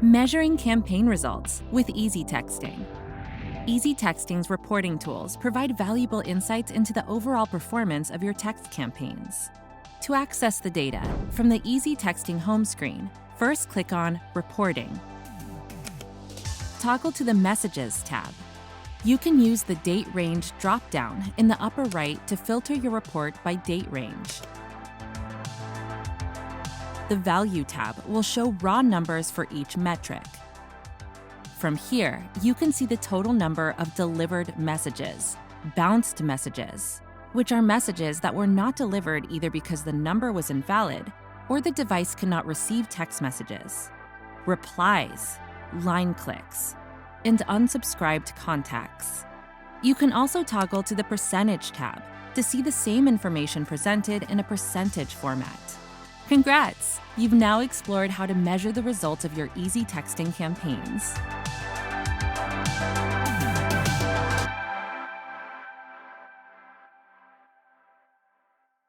Measuring campaign results with Easy Texting. Easy Texting's reporting tools provide valuable insights into the overall performance of your text campaigns. To access the data, from the Easy Texting home screen, first click on Reporting. Toggle to the Messages tab. You can use the Date Range drop-down in the upper right to filter your report by date range. The Value tab will show raw numbers for each metric. From here, you can see the total number of delivered messages, bounced messages, which are messages that were not delivered either because the number was invalid or the device cannot receive text messages, replies, line clicks, and unsubscribed contacts. You can also toggle to the Percentage tab to see the same information presented in a percentage format. Congrats! You've now explored how to measure the results of your Easy Texting campaigns.